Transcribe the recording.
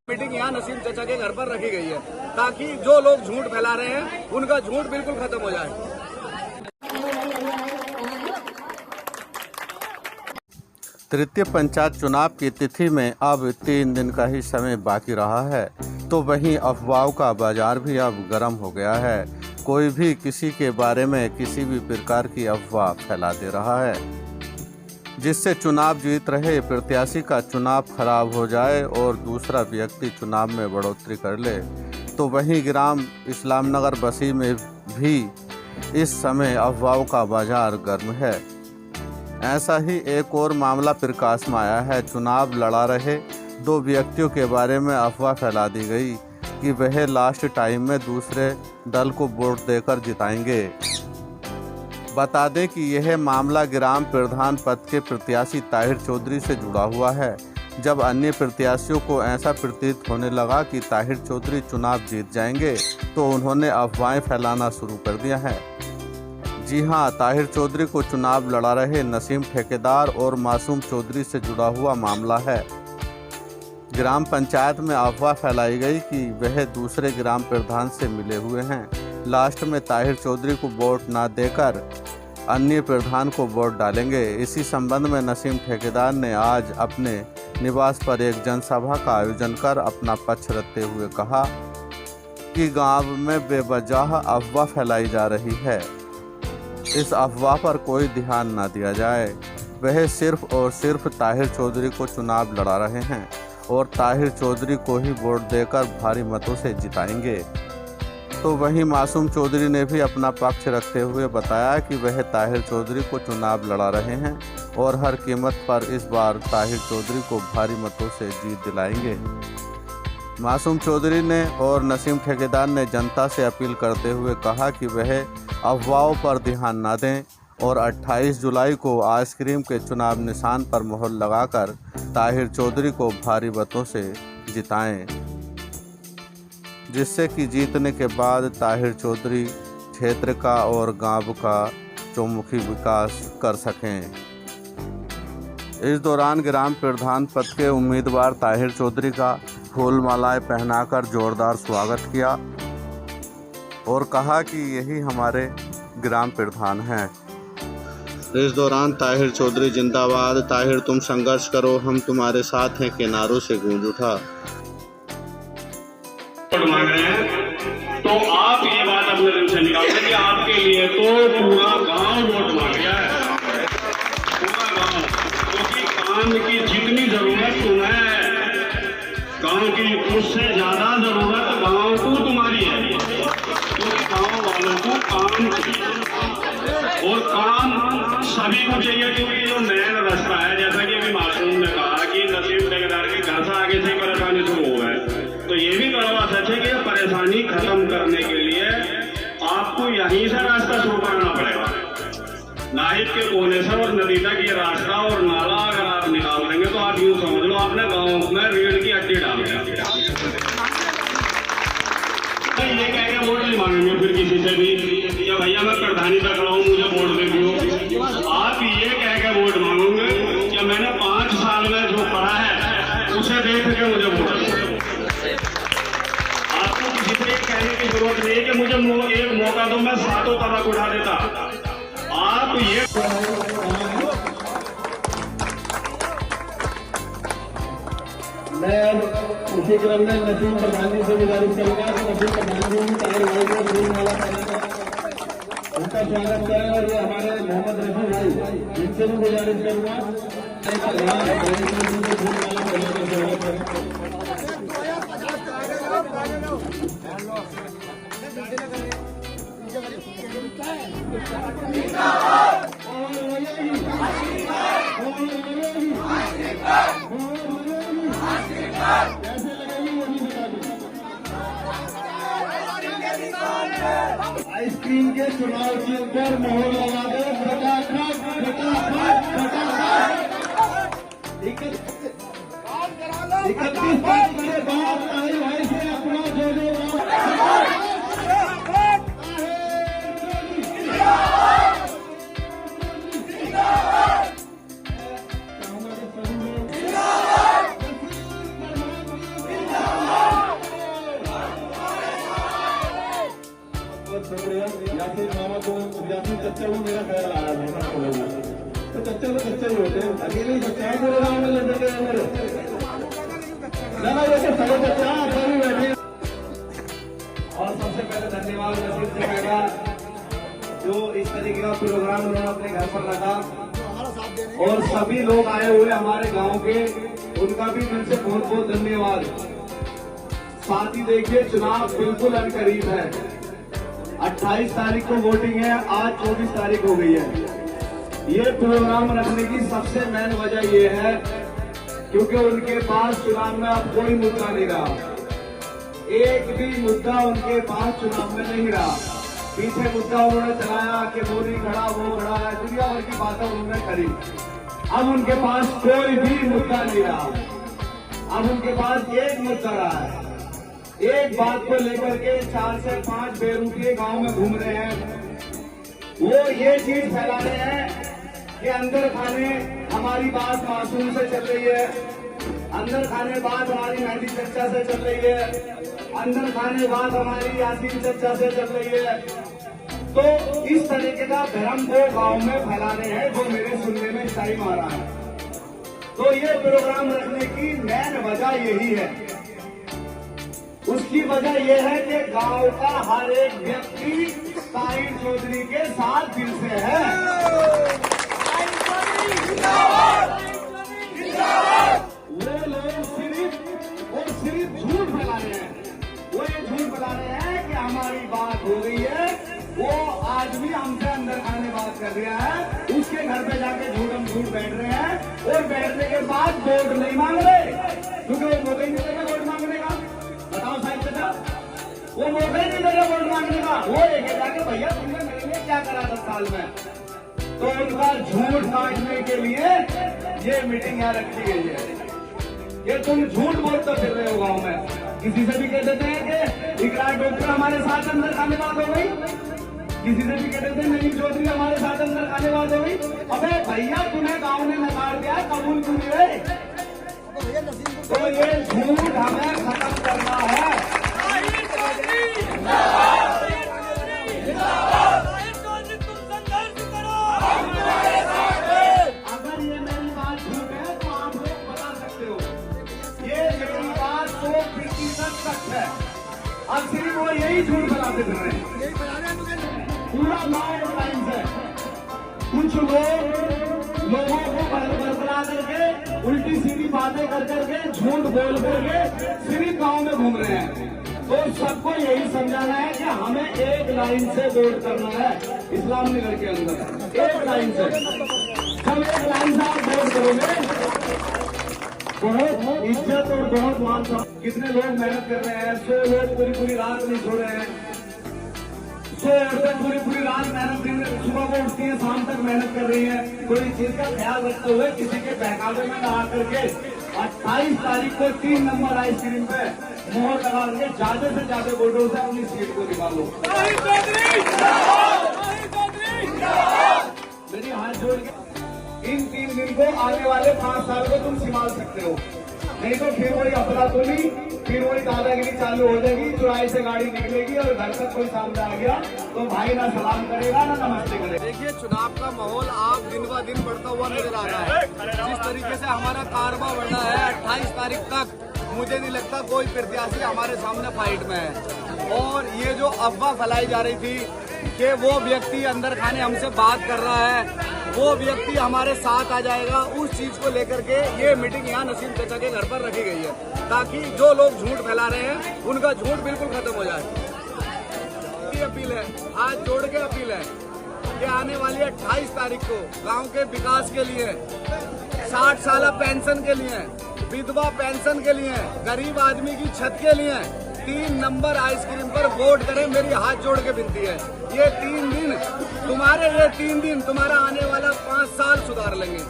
Meeting यहाँ नसीम चाचा के घर पर रखी गई है ताकि जो लोग झूठ फैला रहे हैं उनका झूठ बिल्कुल खत्म हो जाए। तृतीय पंचायत चुनाव की तिथि में अब 3 दिन का ही समय बाकी रहा है, तो वहीं अफवाहों का बाजार भी अब गर्म हो गया है। कोई भी किसी के बारे में किसी भी प्रकार की अफवाह फैला दे रहा है, जिससे चुनाव जीत रहे प्रत्याशी का चुनाव खराब हो जाए और दूसरा व्यक्ति चुनाव में बढ़ोतरी कर ले। तो वहीं ग्राम इस्लामनगर बसी में भी इस समय अफवाहों का बाजार गर्म है। ऐसा ही एक और मामला प्रकाश में आया है। चुनाव लड़ा रहे 2 व्यक्तियों के बारे में अफवाह फैला दी गई कि वह लास्ट टाइम में दूसरे दल को वोट देकर जिताएंगे। बता दें कि यह मामला ग्राम प्रधान पद के प्रत्याशी ताहिर चौधरी से जुड़ा हुआ है। जब अन्य प्रत्याशियों को ऐसा प्रतीत होने लगा कि ताहिर चौधरी चुनाव जीत जाएंगे, तो उन्होंने अफवाहें फैलाना शुरू कर दिया है। जी हां, ताहिर चौधरी को चुनाव लड़ा रहे नसीम ठेकेदार और मासूम चौधरी से जुड़ा हुआ मामला है। ग्राम पंचायत में अफवाह फैलाई गई कि वह दूसरे ग्राम प्रधान से मिले हुए हैं। लास्ट में ताहिर चौधरी को वोट ना देकर अन्य प्रधान को वोट डालेंगे। इसी संबंध में नसीम ठेकेदार ने आज अपने निवास पर एक जनसभा का आयोजन कर अपना पक्ष रखते हुए कहा कि गांव में बेवजह अफवाह फैलाई जा रही है। इस अफवाह पर कोई ध्यान न दिया जाए। वह सिर्फ और सिर्फ ताहिर चौधरी को चुनाव लड़ा रहे हैं और ताहिर चौधरी को ही वोट देकर भारी मतों से जिताएंगे। तो वहीं मासूम चौधरी ने भी अपना पक्ष रखते हुए बताया कि वह ताहिर चौधरी को चुनाव लड़ा रहे हैं और हर कीमत पर इस बार ताहिर चौधरी को भारी मतों से जीत दिलाएंगे। मासूम चौधरी ने और नसीम ठेकेदार ने जनता से अपील करते हुए कहा कि वह अफवाहों पर ध्यान न दें और 28 जुलाई को आइसक्रीम के चुनाव निशान पर मोहर लगाकर ताहिर चौधरी को भारी मतों से जिताएं, जिससे कि जीतने के बाद ताहिर चौधरी क्षेत्र का और गांव का चौमुखी विकास कर सकें। इस दौरान ग्राम प्रधान पद के उम्मीदवार ताहिर चौधरी का फूल मालाएं पहनाकर जोरदार स्वागत किया और कहा कि यही हमारे ग्राम प्रधान हैं। इस दौरान ताहिर चौधरी जिंदाबाद, ताहिर तुम संघर्ष करो, हम तुम्हारे साथ हैं के नारों से गूंज उठा। मांग रहे हैं तो आप ये बात अपने दिल से निकाल कि आपके लिए तो पूरा गांव वोट मांग गया है, पूरा गांव, क्योंकि काम की जितनी जरूरत तुम्हें है, गांव की उससे ज्यादा जरूरत गांव को तुम्हारी है, क्योंकि गांव वालों को काम चाहिए और काम सभी को चाहिए। क्योंकि जो मेन रास्ता है, जैसा कि अभी मासूम ने कहा कि नसीम ठेकेदार के घर से आगे से परेशानी शुरू हो गए, तो ये भी कड़वा सच है कि परेशानी खत्म करने के लिए आपको यहीं से रास्ता शुरू करना पड़ेगा। नाहिद के कोने से और नदी तक ये रास्ता और नाला अगर आप निकाल देंगे तो आप यूँ समझ लो आपने गाँव में रीढ़ की हड्डी डाल दिया। ये कह के वोट नहीं मांगेंगे फिर किसी से भी या भैया मैं प्रधानी तक रहा हूँ मुझे वोट दे दो। आप ये कह के वोट मांगोगे कि मैंने 5 साल में जो पढ़ा है उसे देख के मुझे वोट दो। आपको किसी से कहने की जरूरत नहीं है कि मुझे एक मौका दो, मैं 7 तलाक उठा देता। आप ये मैं इसी क्रम में नसीम प्रधान जी से गुजारिश करूंगा कि नसीम प्रधान जी भी ताहिर भाई को फूल माला पहनाकर उनका स्वागत करें और ये हमारे मोहम्मद रफी भाई इनसे भी गुजारिश करूंगा फूल माला पहनाकर स्वागत करें। आइसक्रीम के चुनाव के ऊपर मोहर लगा दे फटाफट फटाफट फटाफट। 31 तारीख के बाद ताहिर भाई से अपना जो सच्चा वो मेरा ख्याल आ रहा है। तो सच्चे तो सच्चे ही होते हैं, अकेले ही सच्चा है पूरे गाँव में लड़के ना जैसे सभी बच्चा सभी बैठे। और सबसे पहले धन्यवाद नसीब जी का, जो इस तरीके का प्रोग्राम उन्होंने अपने घर पर रखा और सभी लोग आए हुए हमारे गांव के, उनका भी दिल से बहुत बहुत धन्यवाद। साथ ही देखिए चुनाव बिल्कुल अनकरीब है, 28 तारीख को वोटिंग है, आज 24 तारीख हो गई है। ये प्रोग्राम रखने की सबसे मेन वजह ये है क्योंकि उनके पास चुनाव में अब कोई मुद्दा नहीं रहा, एक भी मुद्दा उनके पास चुनाव में नहीं रहा। पीछे मुद्दा उन्होंने चलाया कि मोदी खड़ा वो खड़ा है, दुनिया भर की बातें उन्होंने करी। अब उनके पास कोई भी मुद्दा नहीं रहा, अब उनके पास एक मुद्दा रहा है। एक बात को लेकर के 4 से 5 बेरुखी गांव में घूम रहे हैं, वो ये चीज फैला रहे हैं कि अंदर खाने हमारी बात मासूम से चल रही है, अंदर खाने बात हमारी मेहंदी चर्चा से चल रही है, अंदर खाने बात हमारी यासीन चर्चा से चल रही है। तो इस तरीके का भ्रम वो गांव में फैला रहे हैं, जो मेरे सुनने में टाइम आ रहा है। तो ये प्रोग्राम रखने की मेन वजह यही है। उसकी वजह यह है कि गांव का हर एक व्यक्ति साहिर चौधरी के साथ दिल से है। वो लोग सिर्फ झूठ फैला रहे हैं, वो ये झूठ फैला रहे हैं कि हमारी बात हो गई है। वो आदमी हमसे अंदर खाने बात कर रहा है, उसके घर पे जाके झूठ बैठ रहे हैं और बैठने के बाद वोट नहीं मांग रहे, क्योंकि वो मौका ही नहीं देगा वोट मांगने का। बताओ साहिब चाचा, वो मौका ही नहीं देगा वोट मांगने का। वो लेके जाके भैया तुमने मेरे लिए क्या करा 10 साल में। तो उनका झूठ काटने के लिए ये मीटिंग यहाँ रखी गई है। ये तुम झूठ बोलते फिर रहे हो गाँव में, किसी से भी कह देते हैं कि इकरार डॉक्टर हमारे साथ अंदर खाने बात हो गई, किसी से भी कह देते हैं नईम चौधरी हमारे साथ अंदर खाने बात हो गई। अबे भैया तुम्हें गाँव ने नकार दिया, कबूल क्यों नहीं रहे? तो ये झूठ हमें खत्म करना है। अगर ये मेरी बात झूठ है तो आप लोग बता सकते हो, ये मेरी बात 100% सच है। अब सिर्फ वो यही झूठ बनाते फिर रहे हैं, पूरा गाँव लाइन से। कुछ लोगों को बरकरार करके उल्टी सीधी बातें कर करके झूठ बोल करके सिर्फ गांव में घूम रहे हैं। तो सबको यही समझाना है कि हमें एक लाइन से वोट करना है इस्लाम नगर के अंदर, एक लाइन से। जब एक लाइन से आप वोट करोगे, बहुत इज्जत और बहुत मान सम्मान। कितने लोग मेहनत कर रहे हैं, 100 लोग पूरी रात नहीं सो रहे हैं, 100 औरतें पूरी रात मेहनत कर रही, सुबह को उठती है, शाम तक मेहनत कर रही है। कोई चीज का ख्याल रखते हुए किसी के बहकावे में नहा करके 28 तारीख को 3 नंबर आइसक्रीम पे मोहर लगा करके ज्यादा से ज्यादा वोटों से अपनी सीट को निकालो। मेरी हाथ जोड़ के इन 3 दिन को आने वाले 5 साल को तुम संभाल सकते हो, नहीं तो फिर वही अफरा-तफरी, फिर वही दादागिरी चालू हो जाएगी। चुराई से गाड़ी निकलेगी और घर तक कोई सामने आ गया तो भाई ना सलाम करेगा ना नमस्ते करेगा। देखिए चुनाव का माहौल आप दिन ब दिन बढ़ता हुआ नजर आ रहा है। जिस तरीके से हमारा कारवा बढ़ रहा है, 28 तारीख तक मुझे नहीं लगता कोई प्रत्याशी हमारे सामने फाइट में है। और ये जो अफवाह फैलाई जा रही थी कि वो व्यक्ति अंदर खाने हमसे बात कर रहा है, वो व्यक्ति हमारे साथ आ जाएगा, उस चीज को लेकर के ये मीटिंग यहाँ नसीम चाचा के घर पर रखी गई है, ताकि जो लोग झूठ फैला रहे हैं उनका झूठ बिल्कुल खत्म हो जाए। अपील है, हाथ जोड़ के अपील है कि आने वाली 28 तारीख को गांव के विकास के लिए, 60 साल पेंशन के लिए, विधवा पेंशन के लिए, गरीब आदमी की छत के लिए 3 नंबर आइसक्रीम पर वोट करें। मेरी हाथ जोड़ के विनती है। ये 3 दिन तुम्हारा आने वाला 5 साल सुधार लेंगे।